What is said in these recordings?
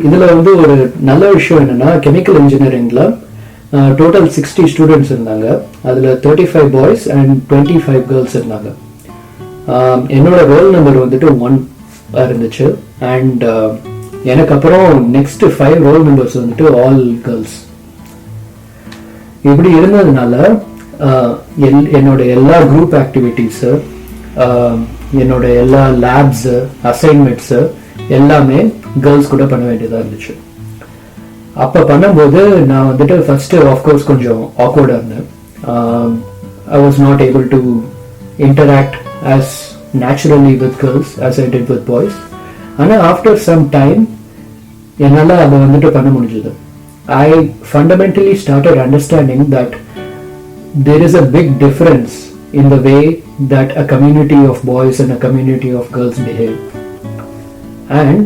இதில் வந்து ஒரு நல்ல விஷயம் என்னென்னா, கெமிக்கல் இன்ஜினியரிங்கில் டோட்டல் 60 ஸ்டூடெண்ட்ஸ் இருந்தாங்க. அதில் 35 பாய்ஸ் அண்ட் 25 கேர்ள்ஸ் இருந்தாங்க. என்னோட ரோல் நம்பர் வந்துட்டு 1 இருந்துச்சு. அண்ட் எனக்கு அப்புறம் நெக்ஸ்ட் 5 ரோல் நம்பர்ஸ் வந்துட்டு ஆல் கேர்ள்ஸ். இப்படி இருந்ததுனால என்னோட எல்லா குரூப் ஆக்டிவிட்டீஸு, என்னோட எல்லா லேப்ஸு, அசைன்மெண்ட்ஸு எல்லாமே கேர்ள்ஸ் கூட பண்ண வேண்டியதாக இருந்துச்சு. அப்போ பண்ணும்போது நான் வந்துட்டு ஃபஸ்ட்டு ஆஃப்கோர்ஸ் கொஞ்சம் ஆக்வர்டாக இருந்தேன். I was not able to interact as naturally with girls as I did with boys. ஆனால் ஆஃப்டர் சம் டைம் என்னால் அதை வந்துட்டு பண்ண முடிஞ்சது. I fundamentally started understanding that there is a big difference in the way that a community of boys and a community of girls behave. And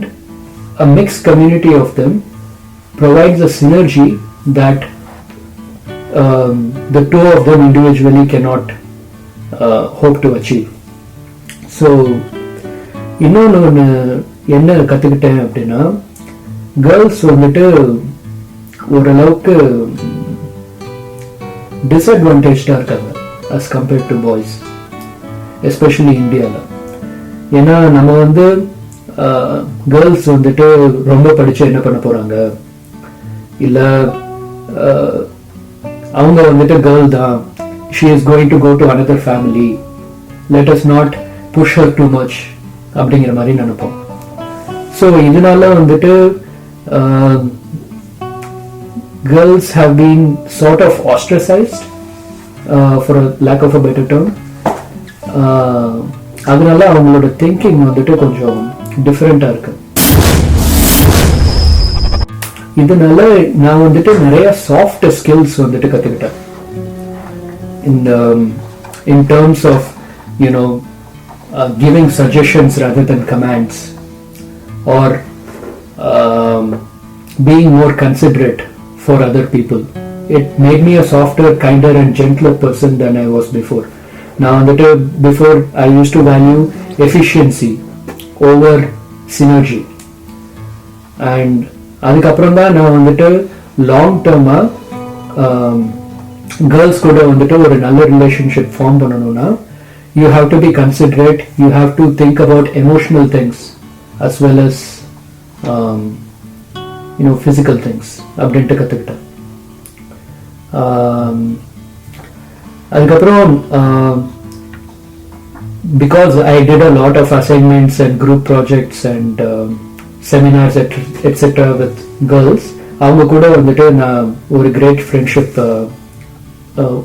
a mixed community of them provides a synergy that the two of them individually cannot hope to achieve. So இன்னொன்று என்ன கற்றுக்கிட்டேன் அப்படின்னா, girls வந்துட்டு ஓரளவுக்கு டிஸ்அட்வான்டேஜாக இருக்காங்க as compared to boys, especially இந்தியாவில். ஏன்னா நம்ம வந்து கேர்ள்ஸ் வந்துட்டு ரொம்ப படித்து என்ன பண்ண போகிறாங்க, இல்லை அவங்க வந்துட்டு கேர்ள் தான், she is going to go to another family, let us not push her too much அப்படிங்கிற மாதிரி நினைப்போம். ஸோ இதனால வந்துட்டு girls have been sort of ostracized for a lack of a better term. அதனால அவங்களோட திங்கிங் வந்துட்டு கொஞ்சம் டிஃப்ரெண்டாக இருக்கு. இதனால நான் வந்துட்டு நிறைய சாஃப்ட் ஸ்கில்ஸ் வந்துட்டு கற்றுக்கிட்டேன். In terms of, you know, giving suggestions rather than commands, or being more considerate for other people. It made me a softer, kinder and gentler person than I was before. Now before I used to value efficiency over synergy, and அதுக்கப்புறம் தான் நான் வந்துட்டு long டேர்மாக girls கூட வந்துட்டு ஒரு நல்ல relationship form பண்ணணும்னா, you have to be considerate, you have to think about emotional things as well as physical things அப்படின்ட்டு கற்றுக்கிட்டேன். அதுக்கப்புறம் because I did a lot of assignments and group projects and seminars etcetera with girls, அவங்க கூட வந்துட்டு நான் ஒரு great friendship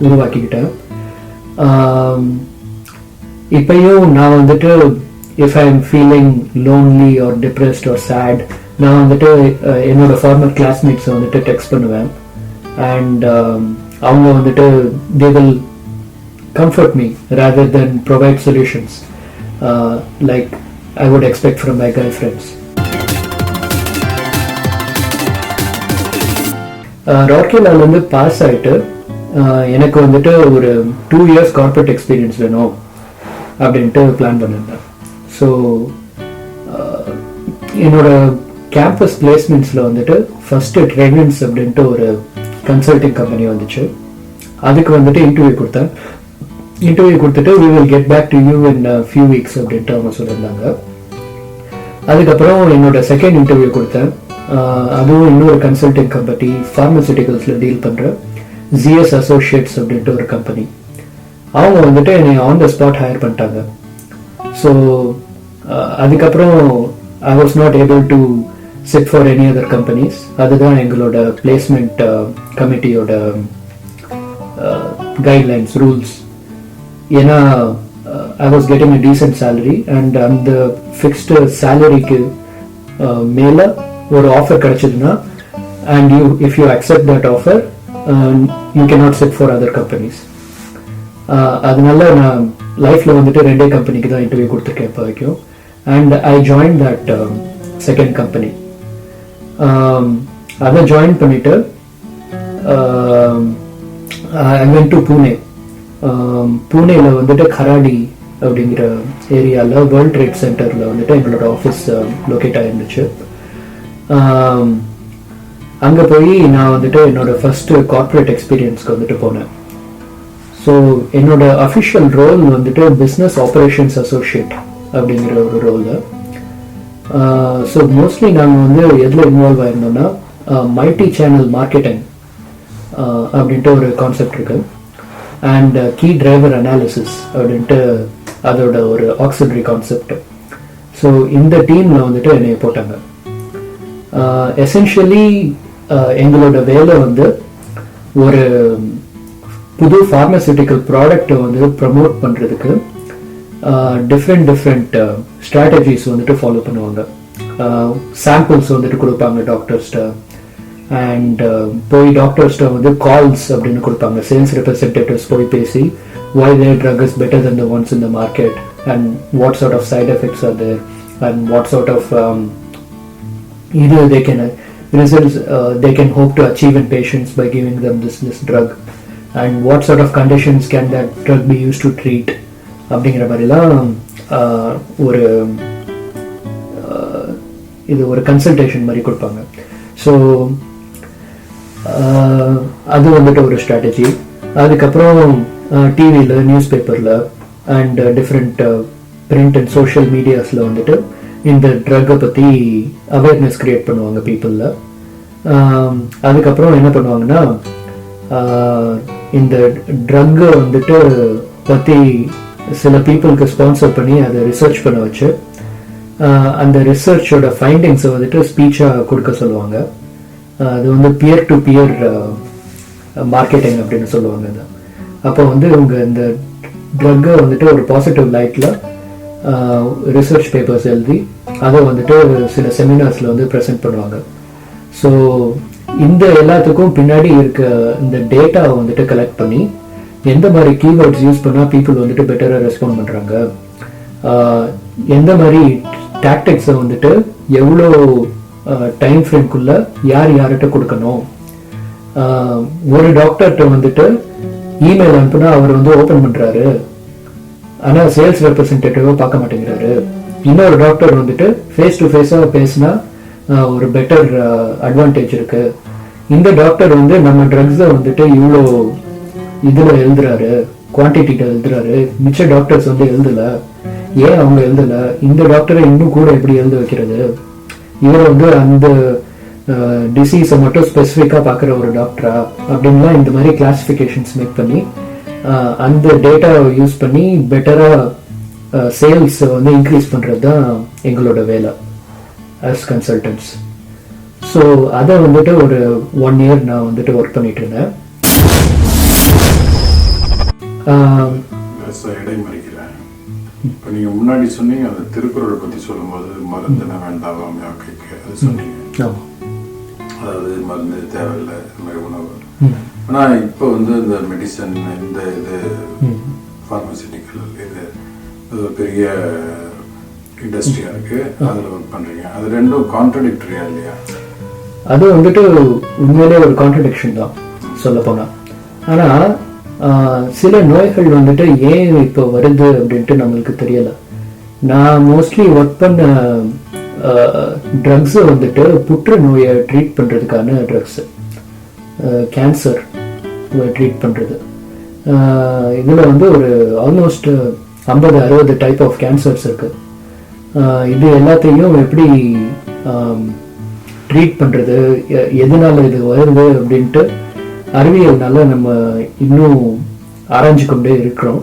உருவாக்கிக்கிட்டேன். இப்பயும் நான் வந்துட்டு if I am feeling lonely or depressed or sad, நான் வந்துட்டு என்னோட ஃபார்மர் கிளாஸ்மேட்ஸை வந்துட்டு டெக்ஸ்ட் பண்ணுவேன். அண்ட் அவங்க வந்துட்டு they will comfort me rather than provide solutions like I would expect from my guy friends. ரார்க்கிலாலேருந்து பாஸ் ஆகிட்டு எனக்கு வந்துட்டு ஒரு 2 years கார்பரேட் எக்ஸ்பீரியன்ஸ் வேணும் அப்படின்ட்டு பிளான் பண்ணியிருந்தேன். ஸோ என்னோட கேம்பஸ் பிளேஸ்மெண்ட்ஸில் வந்துட்டு ஃபஸ்ட்டு ட்ரெயின்ஸ் அப்படின்ட்டு ஒரு கன்சல்டிங் கம்பெனி வந்துச்சு. அதுக்கு வந்துட்டு இன்டர்வியூ கொடுத்தேன். இன்டர்வியூ கொடுத்துட்டு we will get back to you in a few weeks அப்படின்ட்டு அவங்க சொல்லியிருந்தாங்க. அதுக்கப்புறம் என்னோட செகண்ட் இன்டர்வியூ கொடுத்தேன். அதுவும் இன்னொரு கன்சல்டிங் கம்பெனி, ஃபார்மசூட்டிக்கல்ஸில் டீல் பண்ணுற ZS அசோசியேட்ஸ் அப்படின்ட்டு ஒரு கம்பெனி. அவங்க வந்துட்டு என்னை ஆன் த ஸ்பாட் ஹையர் பண்ணிட்டாங்க. ஸோ அதுக்கப்புறம் I was not able to sit for any other companies. அதுதான் எங்களோட பிளேஸ்மெண்ட் கமிட்டியோட கைட்லைன்ஸ், ரூல்ஸ். ஏன்னா I was getting a decent salary and அந்த ஃபிக்ஸ்டு சேலரிக்கு மேலே ஒரு ஆஃபர் கிடைச்சதுன்னா, and if you accept that offer you cannot chit for other companies. அதனால நான் லைஃப்பில் வந்துட்டு 2 கம்பெனிக்கு தான் இன்டர்வியூ கொடுத்துருக்கேன் இப்போ வரைக்கும். And I join that second company. அதை ஜாயின் பண்ணிவிட்டு ஐ வென்ட் டு பூனே. பூனேயில் வந்துட்டு கராடி அப்படிங்கிற ஏரியாவில் வேர்ல்ட் ட்ரேட் சென்டரில் வந்துட்டு எங்களோட ஆஃபீஸ் லொக்கேட் ஆகிருந்துச்சு. அங்கே போய் நான் வந்துட்டு என்னோட ஃபர்ஸ்ட் கார்ப்பரேட் எக்ஸ்பீரியன்ஸ்க்கு வந்துட்டு போனேன். ஸோ என்னோட அஃபிஷியல் ரோல் வந்துட்டு பிஸ்னஸ் ஆப்ரேஷன்ஸ் அசோசியேட் அப்படிங்கிற ஒரு ரோலு. ஸோ மோஸ்ட்லி நாங்கள் வந்து எதில் இன்வால்வ் ஆயிருந்தோம்னா மல்டி சேனல் மார்க்கெட்டிங் அப்படின்ட்டு ஒரு கான்செப்ட் இருக்கு, அண்ட் கீ டிரைவர் அனாலிசிஸ் அப்படின்ட்டு அதோட ஒரு ஆக்சிலரி கான்செப்ட். ஸோ இந்த டீமில் வந்துட்டு என்னை போட்டாங்க. எசென்ஷியலி எங்களோட வேலை வந்து ஒரு புது ஃபார்மசூட்டிக்கல் ப்ராடக்டை வந்து ப்ரமோட் பண்ணுறதுக்கு டிஃப்ரெண்ட் ஸ்ட்ராட்டஜிஸ் வந்துட்டு ஃபாலோ பண்ணுவாங்க. சாம்பிள்ஸ் வந்துட்டு கொடுப்பாங்க டாக்டர்ஸ்ட்ட, அண்ட் போய் டாக்டர்ஸ்ட்ட வந்து கால்ஸ் அப்படின்னு கொடுப்பாங்க. சேல்ஸ் ரெப்ரசன்டேட்டிவ்ஸ் போய் பேசி why their drug is better than the ones in the market and what sort of side effects are there and what sort of either they can results they can hope to achieve in patients by giving them this drug, and what sort of conditions can that drug be used to treat அப்படிங்கிற மாதிரிலாம் ஒரு இது ஒரு consultation மாதிரி கொடுப்பாங்க. So அது வந்துட்டு ஒரு ஸ்ட்ராட்டஜி. அதுக்கப்புறம் டிவியில், நியூஸ் பேப்பரில் and different print and social மீடியாஸில் வந்துட்டு இந்த ட்ரக்கை பற்றி அவேர்னஸ் க்ரியேட் பண்ணுவாங்க பீப்புளில். அதுக்கப்புறம் என்ன பண்ணுவாங்கன்னா இந்த ட்ரக்கை வந்துட்டு பற்றி சில பீப்புளுக்கு ஸ்பான்சர் பண்ணி அதை ரிசர்ச் பண்ண வச்சு அந்த ரிசர்ச்சோட ஃபைண்டிங்ஸை வந்துட்டு ஸ்பீச்சாக கொடுக்க சொல்லுவாங்க. அது வந்து பியர் டு பியர் மார்க்கெட்டிங் அப்படின்னு சொல்லுவாங்க. அது அப்போ வந்து இவங்க இந்த ட்ரக்கை வந்துட்டு ஒரு பாசிட்டிவ் லைட்டில் ரிசர்ச் பேப்பர்ஸ் எழுதி அதை வந்துட்டு சில செமினார்ஸில் வந்து ப்ரெசென்ட் பண்ணுவாங்க. ஸோ இந்த எல்லாத்துக்கும் பின்னாடி இருக்க இந்த டேட்டாவை வந்துட்டு கலெக்ட் பண்ணி எந்த மாதிரி கீவேர்ட்ஸ் யூஸ் பண்ணால் பீப்புள் வந்துட்டு பெட்டராக ரெஸ்பாண்ட் பண்ணுறாங்க, எந்த மாதிரி டாக்டிக்ஸை வந்துட்டு எவ்வளோ டைம் ஃப்ரேம்குள்ளே யார்கிட்ட கொடுக்கணும். ஒரு டாக்டர்கிட்ட வந்துட்டு இமெயில் அனுப்புனா அவர் வந்து ஓப்பன் பண்ணுறாரு, ஆனால் சேல்ஸ் ரெப்ரசன்டேட்டிவாக பார்க்க மாட்டேங்கிறாரு. இன்னொரு டாக்டர் வந்துட்டு ஃபேஸ் டு ஃபேஸாக பேசினா ஒரு பெட்டர் அட்வான்டேஜ் இருக்கு. இந்த டாக்டர் வந்து நம்ம ட்ரக்ஸை வந்துட்டு இவ்வளோ இதில் எழுதுறாரு, குவான்டிட்டியில் எழுதுறாரு, மிச்ச டாக்டர்ஸ் வந்து எழுதலை, ஏன் அவங்க எழுதலை, இந்த டாக்டரை இன்னும் கூட எப்படி எழுத வைக்கிறது, இவரை வந்து அந்த டிசீஸை மட்டும் ஸ்பெசிஃபிக்காக பார்க்குற ஒரு டாக்டரா அப்படின்லாம் இந்த மாதிரி கிளாசிஃபிகேஷன்ஸ் மேக் பண்ணி அந்த டேட்டாவை யூஸ் பண்ணி பெட்டராக சேல்ஸ் வந்து இன்க்ரீஸ் பண்ணுறது தான் எங்களோட வேலை ஆஸ் கன்சல்டன்ட்ஸ். ஸோ அதை வந்துட்டு ஒரு 1 year நான் வந்துட்டு ஒர்க் பண்ணிட்டு இருந்தேன். இடைமறிக்கிறேன். இப்போ நீங்கள் முன்னாடி சொன்னீங்க அந்த திருக்குறளை பற்றி சொல்லும்போது மருந்துன வேண்டாம் யாக்கைக்கு அது சொன்னீங்க. அதாவது மருந்து தேவையில்லை, இந்த மாதிரி உணவு. ஆனால் இப்போ வந்து இந்த மெடிசன், இந்த இது ஃபார்மசிட்டிக்கல் இது ஒரு பெரிய இண்டஸ்ட்ரியாக இருக்குது, அதில் ஒர்க் பண்ணுறீங்க. அது ரெண்டும் கான்ட்ரடிக்டரியா இல்லையா? அது வந்துட்டு உண்மையிலே ஒரு கான்ட்ரடிக்ஷன் தான் சொல்ல போனால். ஆனால் சில நோய்கள் வந்துட்டு ஏன் இப்போ வருது அப்படின்ட்டு நம்மளுக்கு தெரியலை. நான் மோஸ்ட்லி ஒர்க் பண்ண ட்ரக்ஸு வந்துட்டு புற்றுநோயை ட்ரீட் பண்ணுறதுக்கான ட்ரக்ஸு, கேன்சர் ட்ரீட் பண்ணுறது. இதில் வந்து ஒரு ஆல்மோஸ்ட் 50-60 டைப் ஆஃப் கேன்சர்ஸ் இருக்குது. இது எல்லாத்தையும் எப்படி ட்ரீட் பண்ணுறது, எதனால இது வருது அப்படின்ட்டு அறிவியல்னால நம்ம இன்னும் ஆராய்ஞ்சு கொண்டே இருக்கிறோம்.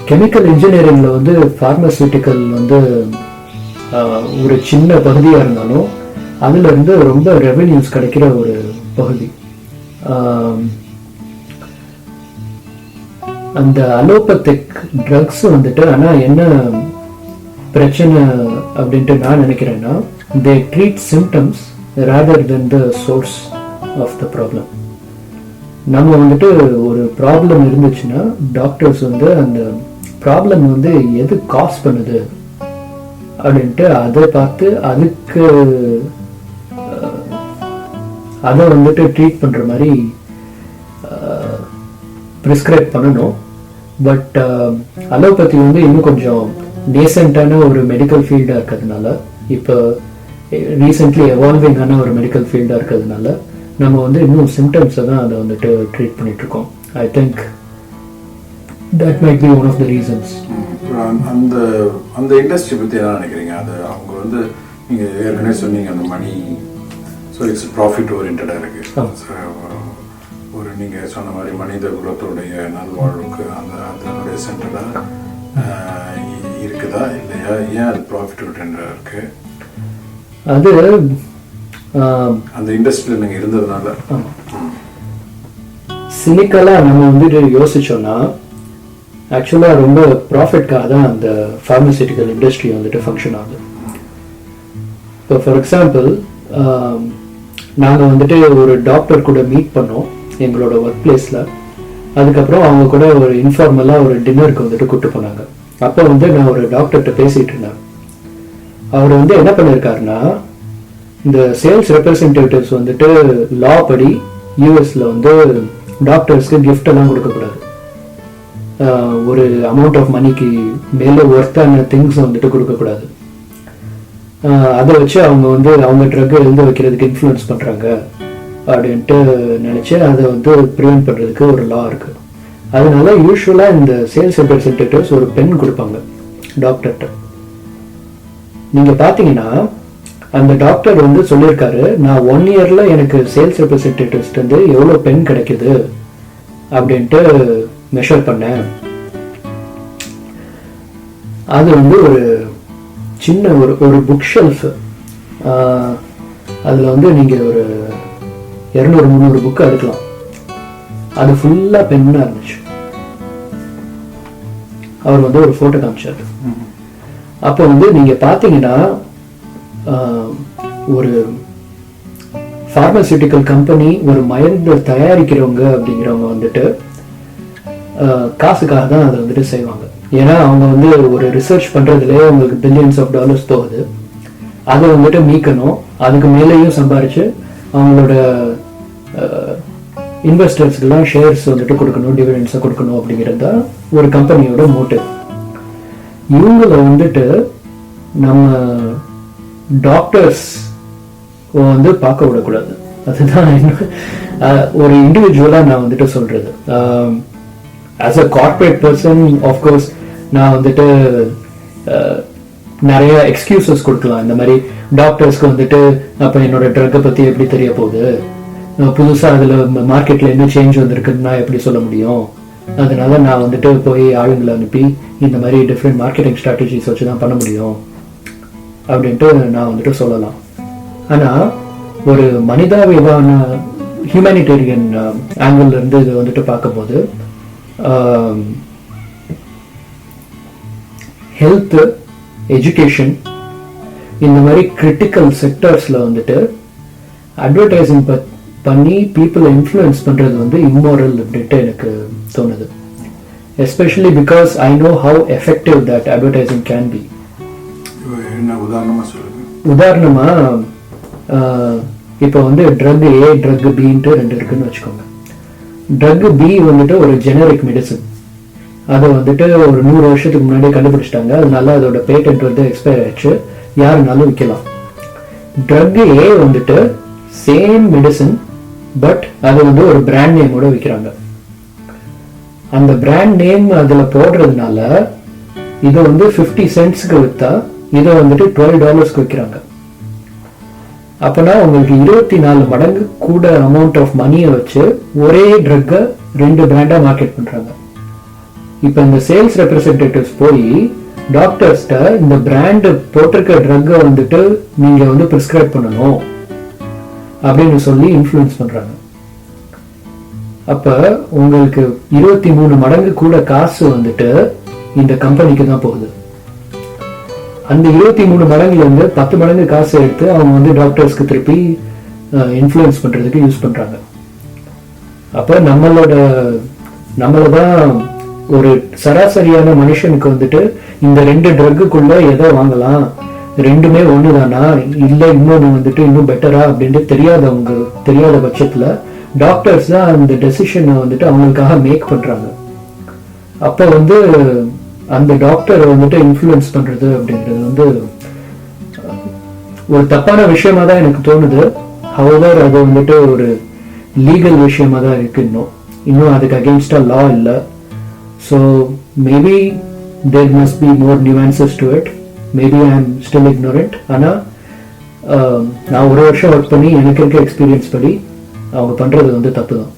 கெமிக்கல் இன்ஜினியரிங்கில் வந்து ஃபார்மசூட்டிக்கல் வந்து ஒரு சின்ன பகுதியாக இருந்தாலும் அதுலேருந்து ரொம்ப ரெவென்யூஸ் கிடைக்கிற ஒரு பகுதி. அந்த அலோபத்திக் ட்ரக்ஸ் வந்துட்டு ஆனால் என்ன பிரச்சனை அப்படின்ட்டு நான் நினைக்கிறேன்னா, they treat symptoms rather than the source of the problem. நம்ம வந்துட்டு ஒரு ப்ராப்ளம் இருந்துச்சுன்னா டாக்டர்ஸ் வந்து அந்த ப்ராப்ளம் வந்து எது காஸ் பண்ணுது அப்படின்ட்டு அதை பார்த்து அதுக்கு அதை வந்துட்டு ட்ரீட் பண்ணுற மாதிரி ப்ரிஸ்கிரைப் பண்ணணும். பட் அலோபதி வந்து இன்னும் கொஞ்சம் நேசண்டான ஒரு மெடிக்கல் ஃபீல்டாக இருக்கிறதுனால, இப்போ ரீசெண்ட்லி எவால்விங்கான ஒரு மெடிக்கல் ஃபீல்டாக இருக்கிறதுனால நம்ம வந்து இன்னும் சிம்டம்ஸை தான் அதை வந்துட்டு ட்ரீட் பண்ணிகிட்ருக்கோம். I think that might be one of the reasons. அந்த அந்த இண்டஸ்ட்ரி பற்றி என்ன நினைக்கிறீங்க? அது அவங்க வந்து நீங்கள் ஏற்கனவே சொன்னீங்க அந்த மணி, ஸோ இட்ஸ் ப்ராஃபிட் ஓரியன்டாக இருக்குது. ஒரு நீங்கள் சொன்ன மாதிரி மனித குலத்தோடைய நல்வாழ்வுக்கு அதனுடைய சென்டராக இருக்குதா இல்லையா? ஏன் அது ப்ராஃபிட் ஓரியன்டாக இருக்குது? அது அந்த இண்டஸ்ட்ரியில் நீங்கள் இருந்ததுனால சினிக்கலாக நம்ம வந்துட்டு யோசிச்சோம்னா ஆக்சுவலாக ரொம்ப ப்ராஃபிட்காக தான் அந்த ஃபார்மசியூட்டிக்கல் இண்டஸ்ட்ரி வந்துட்டு ஃபங்க்ஷன் ஆகுது. இப்போ ஃபார் எக்ஸாம்பிள், நாங்கள் வந்துட்டு ஒரு டாக்டர் கூட மீட் பண்ணோம் எங்களோட ஒர்க் பிளேஸில். அதுக்கப்புறம் அவங்க கூட ஒரு இன்ஃபார்மலாக ஒரு டின்னருக்கு வந்துட்டு கூப்பிட்டு போனாங்க. அப்போ வந்து நான் ஒரு டாக்டர்கிட்ட பேசிகிட்டு இருந்தேன். அவர் வந்து என்ன பண்ணியிருக்காருன்னா, இந்த சேல்ஸ் ரெப்ரசன்டேட்டிவ்ஸ் வந்துட்டு லா படி யூஎஸில் வந்து டாக்டர்ஸ்க்கு கிஃப்ட் எல்லாம் கொடுக்கக்கூடாது. ஒரு அமௌண்ட் ஆஃப் மணிக்கு மேலே ஒர்த்தான திங்ஸ் வந்துட்டு கொடுக்கக்கூடாது. அதை வச்சு அவங்க வந்து அவங்க ட்ரக் எழுத வைக்கிறதுக்கு இன்ஃப்ளூயன்ஸ் பண்ணுறாங்க அப்படின்ட்டு நினச்சி அதை வந்து ப்ரிவென்ட் பண்ணுறதுக்கு ஒரு லா இருக்குது. அதனால யூஸ்வலாக இந்த சேல்ஸ் ரெப்ரசன்டேட்டிவ்ஸ் ஒரு பென் கொடுப்பாங்க டாக்டர்கிட்ட. நீங்கள் பார்த்தீங்கன்னா அந்த டாக்டர் வந்து சொல்லியிருக்காரு, நான் 1 இயர்ல எனக்கு சேல்ஸ் ரெப்ரசன்டேட்டிவ்ஸ்ட்டு வந்து எவ்வளோ பென் கிடைக்குது அப்படின்ட்டு மெஷர் பண்ணேன். அது வந்து ஒரு சின்ன ஒரு புக் ஷெல்ஃப், அதில் வந்து நீங்கள் ஒரு 200-300 புக்கு எடுக்கலாம். அது ஃபுல்லாக பென்னாக இருந்துச்சு. அவர் வந்து ஒரு ஃபோட்டோ காமிச்சார். அப்போ வந்து நீங்கள் பார்த்தீங்கன்னா ஒரு ஃபார்மசியூட்டிக்கல் கம்பெனி, ஒரு மருந்து தயாரிக்கிறவங்க அப்படிங்கிறவங்க வந்துட்டு காசுக்காக தான் அதை வந்துட்டு செய்வாங்க. ஏன்னா அவங்க வந்து ஒரு ரிசர்ச் பண்ணுறதுலேயே அவங்களுக்கு பில்லியன்ஸ் ஆஃப் டாலர்ஸ் போகுது. அதை வந்துட்டு மீட்கணும், அதுக்கு மேலேயும் சம்பாரிச்சு அவங்களோட இன்வெஸ்டர்ஸ்க்கெல்லாம் ஷேர்ஸ் வந்துட்டு கொடுக்கணும், டிவிடெண்ட்ஸை கொடுக்கணும் அப்படிங்கிறது தான் ஒரு கம்பெனியோட மோட்டிவ். இவங்களை வந்துட்டு நம்ம டாக்டர்ஸ் வந்து பார்க்க விடக்கூடாது. அதுதான் ஒரு இண்டிவிஜுவலாக நான் வந்துட்டு சொல்கிறது. As a corporate person of course நான் வந்துட்டு நிறைய எக்ஸ்கியூசஸ் கொடுக்கலாம். இந்த மாதிரி டாக்டர்ஸ்க்கு வந்துட்டு அப்போ என்னோட ட்ரக்கை பற்றி எப்படி தெரிய போகுது, புதுசாக அதில் மார்க்கெட்டில் என்ன சேஞ்ச் வந்திருக்குன்னு நான் எப்படி சொல்ல முடியும், அதனால நான் வந்துட்டு போய் ஆளுங்களை அனுப்பி இந்த மாதிரி டிஃப்ரெண்ட் மார்க்கெட்டிங் ஸ்ட்ராட்டஜிஸ் வச்சு தான் பண்ண முடியும் அப்படின்ட்டு நான் வந்துட்டு சொல்லலாம். ஆனால் ஒரு மனிதாபிமான ஹியூமனிடேரியன் ஆங்கிள் இருந்து இது வந்துட்டு பார்க்கும்போது ஹெல்த், எஜுகேஷன் இந்த மாதிரி கிரிட்டிக்கல் செக்டர்ஸில் வந்துட்டு அட்வர்டைசிங் பண்ணி பீப்புளை இன்ஃப்ளூயன்ஸ் பண்ணுறது வந்து இம்மோரல் அப்படின்ட்டு எனக்கு தோணுது. Especially because I know how effective that advertising can be. உதாரணமா இப்போ வந்து ட்ரக் ஏ, ட்ரக் பின்ட்டு 2 இருக்குன்னு வச்சுக்கோங்க. ட்ரக் பி வந்துட்டு ஒரு ஜெனரிக் மெடிசன். அதை வந்துட்டு ஒரு 100 வருஷத்துக்கு முன்னாடியே கண்டுபிடிச்சிட்டாங்க. அதனால அதோட பேட்டன்ட் வந்து எக்ஸ்பயர் ஆயிடுச்சு, யாருனாலும் விற்கலாம். ட்ரக் ஏ வந்துட்டு சேம் மெடிசன், பட் அது வந்து ஒரு பிராண்ட் நேமோட விற்கிறாங்க. அந்த பிராண்ட் நேம் அதில் போடுறதுனால இதை வந்து 50 சென்ட்ஸ்க்கு விற்றா இதை வந்துட்டு $12 விற்கிறாங்க. அப்பனா உங்களுக்கு 24 மடங்கு கூட அமௌண்ட் ஆஃப் மணியை வச்சு ஒரே ட்ரக்கை 2 பிராண்டா மார்க்கெட் பண்றாங்க. இப்போ இந்த சேல்ஸ் ரெப்ரசன்டேட்டிவ்ஸ் போய் டாக்டர்ஸ்ட இந்த பிராண்ட் போட்டிருக்க ட்ரக்கை வந்துட்டு நீங்க வந்து பிரிஸ்கிரைப் பண்ணணும் அப்படின்னு சொல்லி இன்ஃப்ளூயன்ஸ் பண்றாங்க. அப்ப உங்களுக்கு 23 மடங்கு கூட காசு வந்துட்டு இந்த கம்பெனிக்கு தான் போகுது. அந்த 23 மடங்குல இருந்து 10 மடங்கு காசு எடுத்து அவங்க வந்து டாக்டர்ஸ்க்கு திருப்பி இன்ஃப்ளூயன்ஸ் பண்றதுக்கு யூஸ் பண்றாங்க. அப்ப நம்மளதான் ஒரு சராசரியான மனுஷனுக்கு வந்துட்டு இந்த 2 ட்ரக்குக்குள்ள எதை வாங்கலாம், 2மே ஒண்ணுதானா இல்ல இன்னொன்னு வந்துட்டு இன்னும் பெட்டரா அப்படின்ட்டு தெரியாத பட்சத்துல டாக்டர்ஸ் தான் அந்த டெசிஷனை வந்துட்டு அவங்களுக்காக மேக் பண்றாங்க. அப்ப வந்து அந்த டாக்டரை வந்துட்டு இன்ஃப்ளூயன்ஸ் பண்றது அப்படிங்கிறது வந்து ஒரு தப்பான விஷயமா தான் எனக்கு தோணுது. ஹவவர் அது வந்துட்டு ஒரு லீகல் விஷயமா தான் இருக்கு. இன்னும் அதுக்கு அகேன்ஸ்டா லா இல்லை. So maybe there must be more nuances to it. Maybe I am still ignorant. ஆனால் நான் ஒரு வருஷம் ஒர்க் பண்ணி எனக்கு இருக்க எக்ஸ்பீரியன்ஸ் படி அவங்க பண்றது வந்து தப்பு தான்.